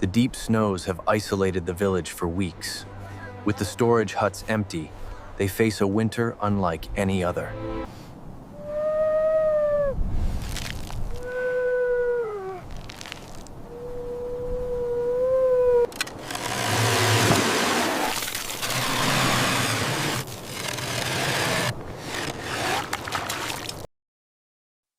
The deep snows have isolated the village for weeks. With the storage huts empty, they face a winter unlike any other.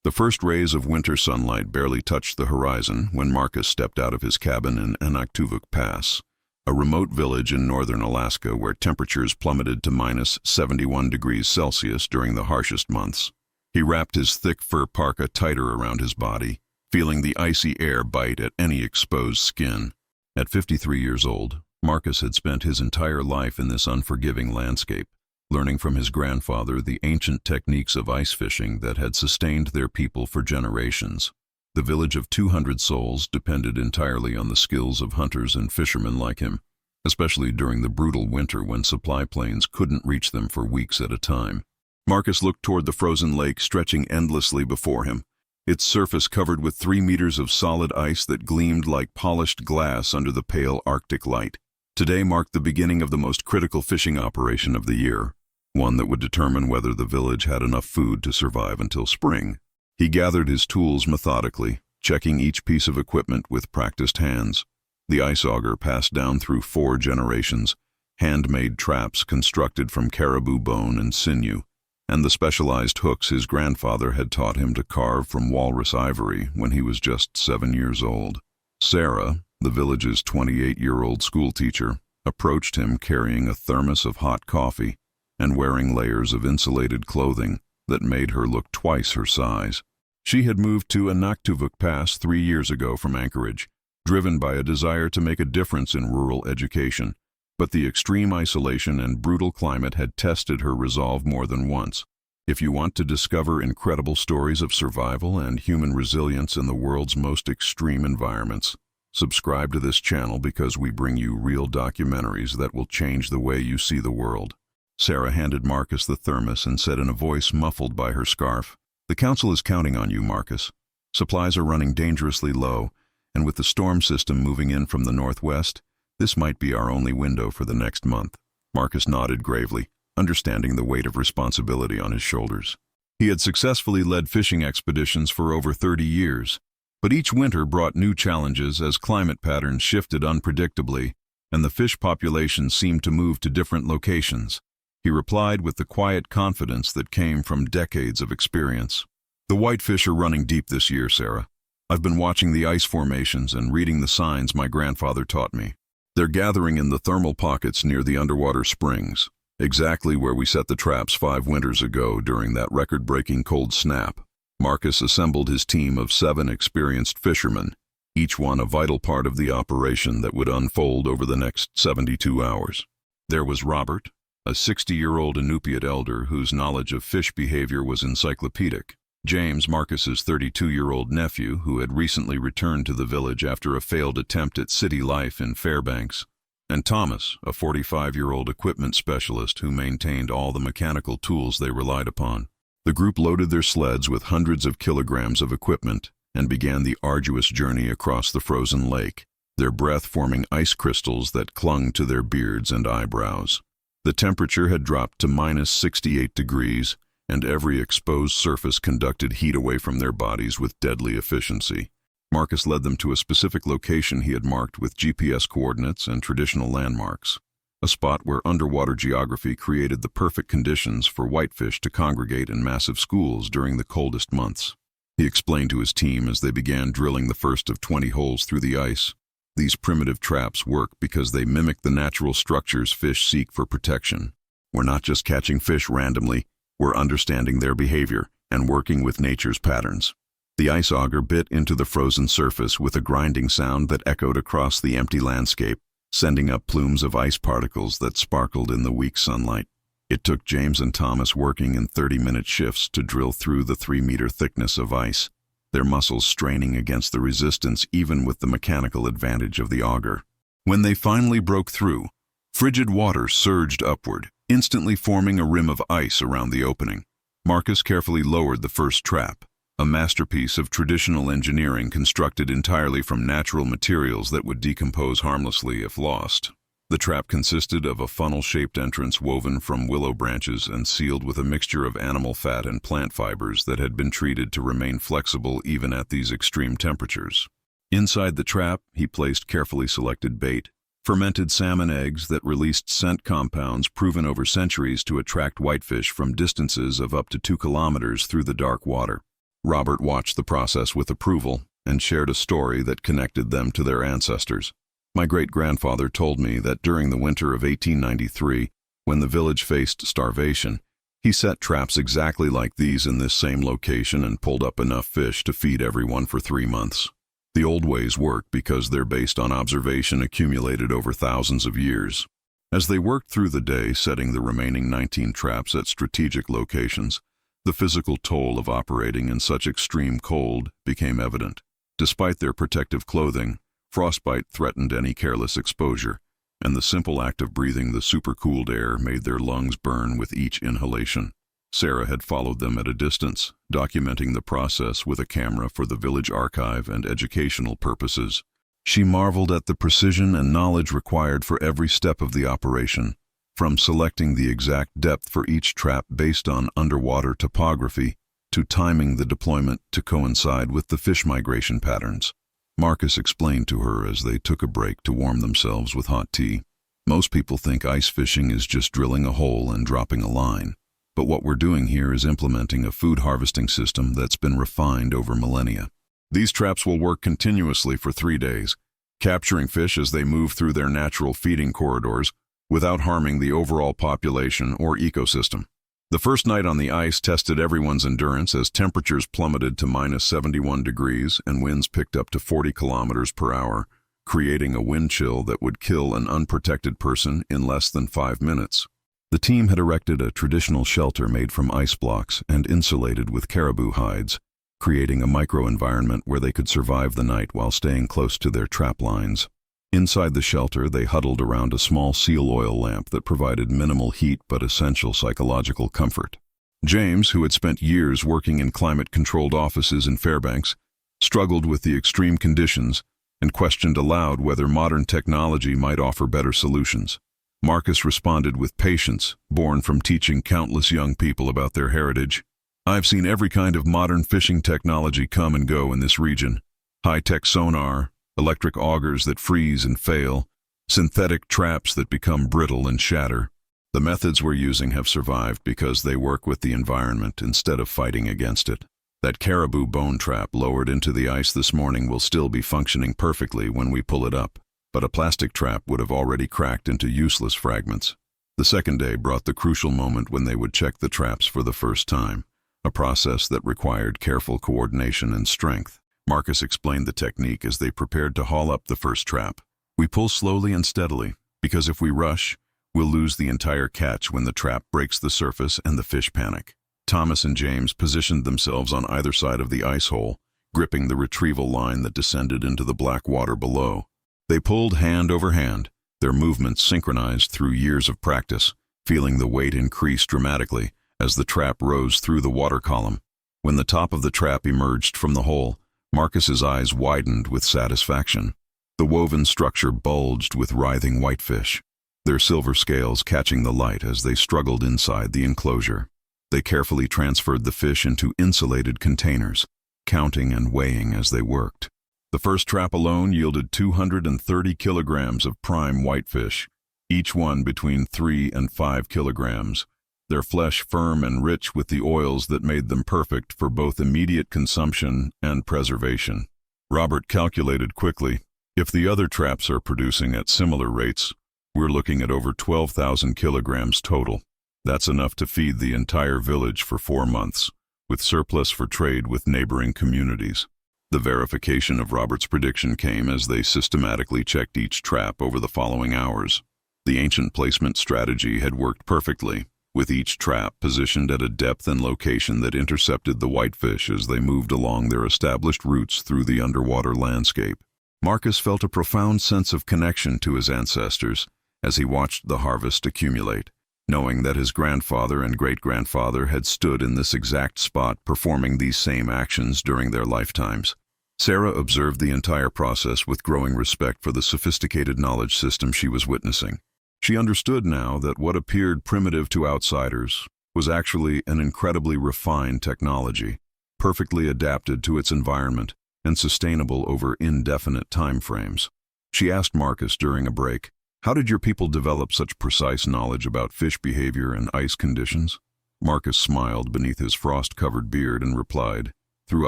The first rays of winter sunlight barely touched the horizon when Marcus stepped out of his cabin in Anaktuvuk Pass, a remote village in northern Alaska where temperatures plummeted to minus 71 degrees Celsius during the harshest months. He wrapped his thick fur parka tighter around his body, feeling the icy air bite at any exposed skin. At 53 years old, Marcus had spent his entire life in this unforgiving landscape, learning from his grandfather the ancient techniques of ice fishing that had sustained their people for generations. The village of 200 souls depended entirely on the skills of hunters and fishermen like him, especially during the brutal winter when supply planes couldn't reach them for weeks at a time. Marcus looked toward the frozen lake stretching endlessly before him, its surface covered with 3 meters of solid ice that gleamed like polished glass under the pale Arctic light. Today marked the beginning of the most critical fishing operation of the year, one that would determine whether the village had enough food to survive until spring. He gathered his tools methodically, checking each piece of equipment with practiced hands. The ice auger passed down through 4 generations, handmade traps constructed from caribou bone and sinew, and the specialized hooks his grandfather had taught him to carve from walrus ivory when he was just 7 years old. Sarah, the village's 28-year-old schoolteacher, approached him carrying a thermos of hot coffee and wearing layers of insulated clothing that made her look twice her size. She had moved to Anaktuvuk Pass 3 years ago from Anchorage, driven by a desire to make a difference in rural education, but the extreme isolation and brutal climate had tested her resolve more than once. If you want to discover incredible stories of survival and human resilience in the world's most extreme environments, subscribe to this channel because we bring you real documentaries that will change the way you see the world. Sarah handed Marcus the thermos and said in a voice muffled by her scarf, "The council is counting on you, Marcus. Supplies are running dangerously low, and with the storm system moving in from the northwest, this might be our only window for the next month." Marcus nodded gravely, understanding the weight of responsibility on his shoulders. He had successfully led fishing expeditions for over 30 years, but each winter brought new challenges as climate patterns shifted unpredictably, and the fish population seemed to move to different locations. He replied with the quiet confidence that came from decades of experience. "The whitefish are running deep this year, Sarah. I've been watching the ice formations and reading the signs my grandfather taught me. They're gathering in the thermal pockets near the underwater springs, exactly where we set the traps 5 winters ago during that record-breaking cold snap." Marcus assembled his team of 7 experienced fishermen, each one a vital part of the operation that would unfold over the next 72 hours. There was Robert, a 60-year-old Inupiat elder whose knowledge of fish behavior was encyclopedic. James, Marcus's 32-year-old nephew, who had recently returned to the village after a failed attempt at city life in Fairbanks. And Thomas, a 45-year-old equipment specialist who maintained all the mechanical tools they relied upon. The group loaded their sleds with hundreds of kilograms of equipment and began the arduous journey across the frozen lake, their breath forming ice crystals that clung to their beards and eyebrows. The temperature had dropped to minus 68 degrees, and every exposed surface conducted heat away from their bodies with deadly efficiency. Marcus led them to a specific location he had marked with GPS coordinates and traditional landmarks, a spot where underwater geography created the perfect conditions for whitefish to congregate in massive schools during the coldest months. He explained to his team as they began drilling the first of 20 holes through the ice. These primitive traps work because they mimic the natural structures fish seek for protection. We're not just catching fish randomly, we're understanding their behavior and working with nature's patterns. The ice auger bit into the frozen surface with a grinding sound that echoed across the empty landscape, sending up plumes of ice particles that sparkled in the weak sunlight. It took James and Thomas working in 30-minute shifts to drill through the 3-meter thickness of ice, their muscles straining against the resistance even with the mechanical advantage of the auger. When they finally broke through, frigid water surged upward, instantly forming a rim of ice around the opening. Marcus carefully lowered the first trap, a masterpiece of traditional engineering constructed entirely from natural materials that would decompose harmlessly if lost. The trap consisted of a funnel-shaped entrance woven from willow branches and sealed with a mixture of animal fat and plant fibers that had been treated to remain flexible even at these extreme temperatures. Inside the trap, he placed carefully selected bait, fermented salmon eggs that released scent compounds proven over centuries to attract whitefish from distances of up to 2 kilometers through the dark water. Robert watched the process with approval and shared a story that connected them to their ancestors. My great-grandfather told me that during the winter of 1893, when the village faced starvation, he set traps exactly like these in this same location and pulled up enough fish to feed everyone for 3 months. The old ways work because they're based on observation accumulated over thousands of years. As they worked through the day setting the remaining 19 traps at strategic locations, the physical toll of operating in such extreme cold became evident. Despite their protective clothing, frostbite threatened any careless exposure, and the simple act of breathing the supercooled air made their lungs burn with each inhalation. Sarah had followed them at a distance, documenting the process with a camera for the village archive and educational purposes. She marveled at the precision and knowledge required for every step of the operation, from selecting the exact depth for each trap based on underwater topography, to timing the deployment to coincide with the fish migration patterns. Marcus explained to her as they took a break to warm themselves with hot tea. Most people think ice fishing is just drilling a hole and dropping a line. But what we're doing here is implementing a food harvesting system that's been refined over millennia. These traps will work continuously for 3 days, capturing fish as they move through their natural feeding corridors without harming the overall population or ecosystem. The first night on the ice tested everyone's endurance as temperatures plummeted to -71 degrees and winds picked up to 40 kilometers per hour, creating a wind chill that would kill an unprotected person in less than 5 minutes. The team had erected a traditional shelter made from ice blocks and insulated with caribou hides, creating a microenvironment where they could survive the night while staying close to their trap lines. Inside the shelter, they huddled around a small seal oil lamp that provided minimal heat but essential psychological comfort. James, who had spent years working in climate-controlled offices in Fairbanks, struggled with the extreme conditions and questioned aloud whether modern technology might offer better solutions. Marcus responded with patience, born from teaching countless young people about their heritage. "I've seen every kind of modern fishing technology come and go in this region. High-tech sonar, electric augers that freeze and fail, synthetic traps that become brittle and shatter. The methods we're using have survived because they work with the environment instead of fighting against it. That caribou bone trap lowered into the ice this morning will still be functioning perfectly when we pull it up, but a plastic trap would have already cracked into useless fragments." The second day brought the crucial moment when they would check the traps for the first time, a process that required careful coordination and strength. Marcus explained the technique as they prepared to haul up the first trap. "We pull slowly and steadily, because if we rush, we'll lose the entire catch when the trap breaks the surface and the fish panic." Thomas and James positioned themselves on either side of the ice hole, gripping the retrieval line that descended into the black water below. They pulled hand over hand, their movements synchronized through years of practice, feeling the weight increase dramatically as the trap rose through the water column. When the top of the trap emerged from the hole, Marcus's eyes widened with satisfaction. The woven structure bulged with writhing whitefish, their silver scales catching the light as they struggled inside the enclosure. They carefully transferred the fish into insulated containers, counting and weighing as they worked. The first trap alone yielded 230 kilograms of prime whitefish, each one between 3 and 5 kilograms, their flesh firm and rich with the oils that made them perfect for both immediate consumption and preservation. Robert calculated quickly, if the other traps are producing at similar rates, we're looking at over 12,000 kilograms total. That's enough to feed the entire village for 4 months, with surplus for trade with neighboring communities. The verification of Robert's prediction came as they systematically checked each trap over the following hours. The ancient placement strategy had worked perfectly, with each trap positioned at a depth and location that intercepted the whitefish as they moved along their established routes through the underwater landscape. Marcus felt a profound sense of connection to his ancestors as he watched the harvest accumulate. knowing that his grandfather and great-grandfather had stood in this exact spot performing these same actions during their lifetimes. Sarah observed the entire process with growing respect for the sophisticated knowledge system she was witnessing. She understood now that what appeared primitive to outsiders was actually an incredibly refined technology, perfectly adapted to its environment and sustainable over indefinite time frames. She asked Marcus during a break, "How did your people develop such precise knowledge about fish behavior and ice conditions?" Marcus smiled beneath his frost-covered beard and replied, "Through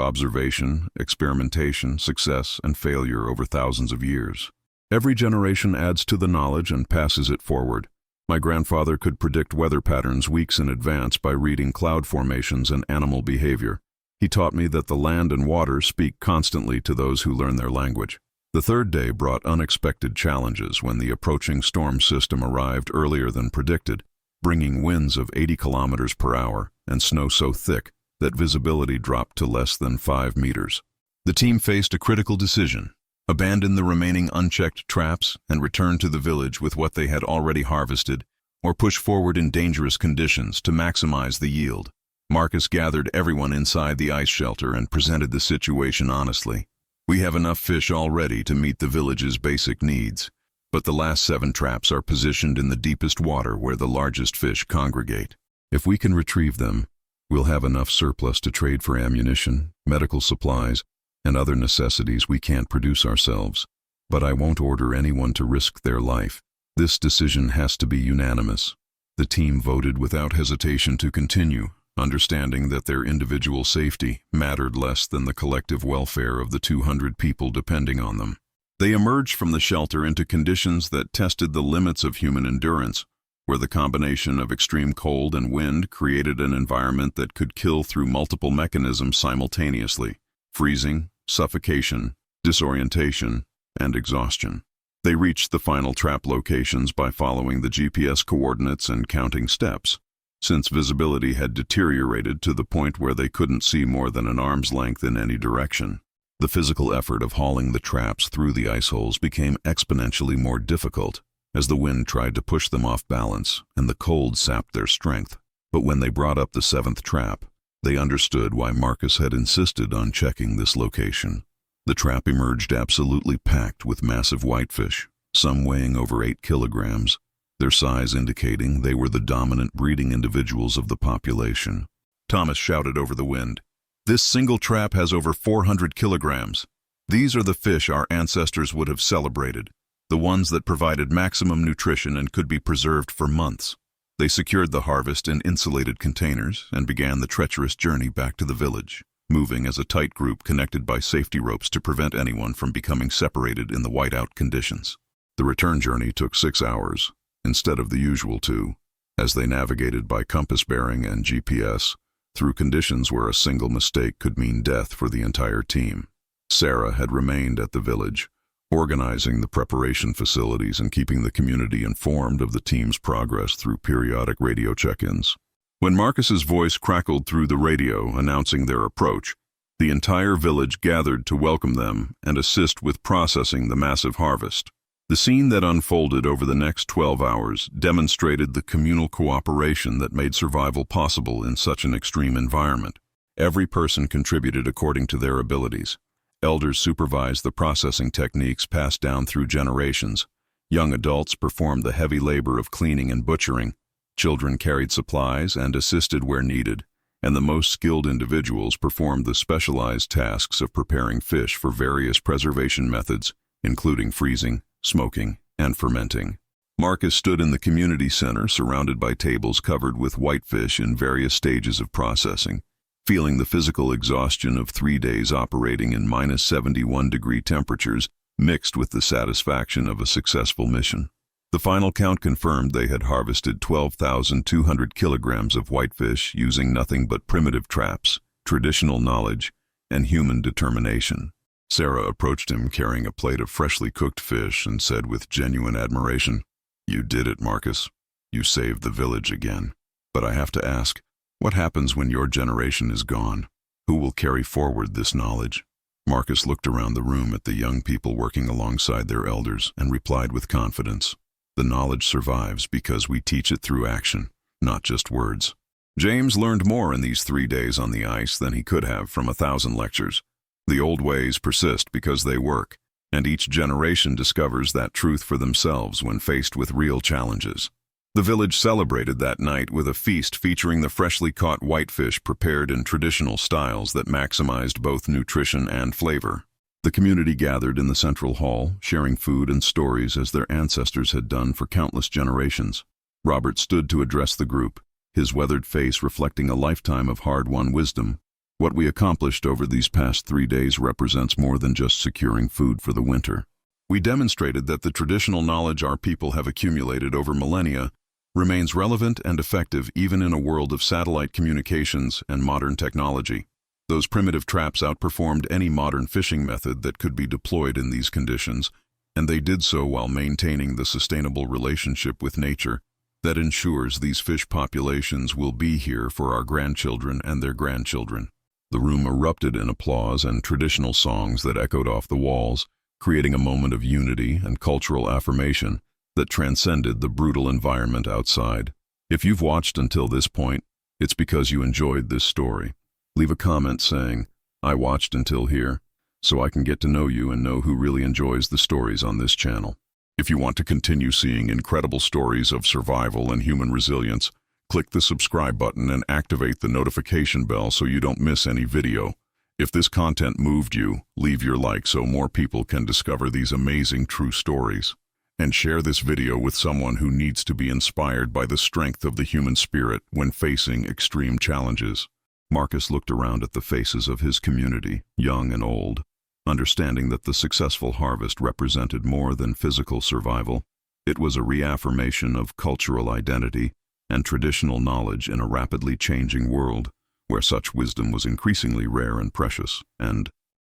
observation, experimentation, success, and failure over thousands of years. Every generation adds to the knowledge and passes it forward. My grandfather could predict weather patterns weeks in advance by reading cloud formations and animal behavior. He taught me that the land and water speak constantly to those who learn their language." The third day brought unexpected challenges when the approaching storm system arrived earlier than predicted, bringing winds of 80 kilometers per hour and snow so thick that visibility dropped to less than 5 meters. The team faced a critical decision: abandon the remaining unchecked traps and return to the village with what they had already harvested, or push forward in dangerous conditions to maximize the yield. Marcus gathered everyone inside the ice shelter and presented the situation honestly. "We have enough fish already to meet the village's basic needs, but the last 7 traps are positioned in the deepest water where the largest fish congregate. If we can retrieve them, we'll have enough surplus to trade for ammunition, medical supplies, and other necessities we can't produce ourselves. But I won't order anyone to risk their life. This decision has to be unanimous." The team voted without hesitation to continue, understanding that their individual safety mattered less than the collective welfare of the 200 people depending on them. They emerged from the shelter into conditions that tested the limits of human endurance, where the combination of extreme cold and wind created an environment that could kill through multiple mechanisms simultaneously: freezing, suffocation, disorientation, and exhaustion. They reached the final trap locations by following the GPS coordinates and counting steps. Since visibility had deteriorated to the point where they couldn't see more than an arm's length in any direction, the physical effort of hauling the traps through the ice holes became exponentially more difficult as the wind tried to push them off balance and the cold sapped their strength. But when they brought up the 7th trap, they understood why Marcus had insisted on checking this location. The trap emerged absolutely packed with massive whitefish, some weighing over 8 kilograms, their size indicating they were the dominant breeding individuals of the population. Thomas shouted over the wind, "This single trap has over 400 kilograms. These are the fish our ancestors would have celebrated, the ones that provided maximum nutrition and could be preserved for months." They secured the harvest in insulated containers and began the treacherous journey back to the village, moving as a tight group connected by safety ropes to prevent anyone from becoming separated in the whiteout conditions. The return journey took 6 hours, instead of the usual 2, as they navigated by compass bearing and GPS, through conditions where a single mistake could mean death for the entire team. Sarah had remained at the village, organizing the preparation facilities and keeping the community informed of the team's progress through periodic radio check-ins. When Marcus's voice crackled through the radio announcing their approach, the entire village gathered to welcome them and assist with processing the massive harvest. The scene that unfolded over the next 12 hours demonstrated the communal cooperation that made survival possible in such an extreme environment. Every person contributed according to their abilities. Elders supervised the processing techniques passed down through generations. Young adults performed the heavy labor of cleaning and butchering. Children carried supplies and assisted where needed, and the most skilled individuals performed the specialized tasks of preparing fish for various preservation methods, including freezing, smoking, and fermenting. Marcus stood in the community center surrounded by tables covered with whitefish in various stages of processing, feeling the physical exhaustion of 3 days operating in -71-degree temperatures mixed with the satisfaction of a successful mission. The final count confirmed they had harvested 12,200 kilograms of whitefish using nothing but primitive traps, traditional knowledge, and human determination. Sarah approached him carrying a plate of freshly cooked fish and said with genuine admiration, "You did it, Marcus. You saved the village again. But I have to ask, what happens when your generation is gone? Who will carry forward this knowledge?" Marcus looked around the room at the young people working alongside their elders and replied with confidence, The knowledge survives because we teach it through action, not just words. James learned more in these 3 days on the ice than he could have from 1,000 lectures. The old ways persist because they work, and each generation discovers that truth for themselves when faced with real challenges. The village celebrated that night with a feast featuring the freshly caught whitefish prepared in traditional styles that maximized both nutrition and flavor. The community gathered in the central hall, sharing food and stories as their ancestors had done for countless generations. Robert stood to address the group, his weathered face reflecting a lifetime of hard-won wisdom. What we accomplished over these past 3 days represents more than just securing food for the winter. We demonstrated that the traditional knowledge our people have accumulated over millennia remains relevant and effective even in a world of satellite communications and modern technology. Those primitive traps outperformed any modern fishing method that could be deployed in these conditions, and they did so while maintaining the sustainable relationship with nature that ensures these fish populations will be here for our grandchildren and their grandchildren. The room erupted in applause and traditional songs that echoed off the walls, creating a moment of unity and cultural affirmation that transcended the brutal environment outside. If you've watched until this point, it's because you enjoyed this story. Leave a comment saying, "I watched until here," so I can get to know you and know who really enjoys the stories on this channel. If you want to continue seeing incredible stories of survival and human resilience, click the subscribe button and activate the notification bell so you don't miss any video. If this content moved you, leave your like so more people can discover these amazing true stories. And share this video with someone who needs to be inspired by the strength of the human spirit when facing extreme challenges. Marcus looked around at the faces of his community, young and old, understanding that the successful harvest represented more than physical survival. It was a reaffirmation of cultural identity and traditional knowledge in a rapidly changing world where such wisdom was increasingly rare and precious. And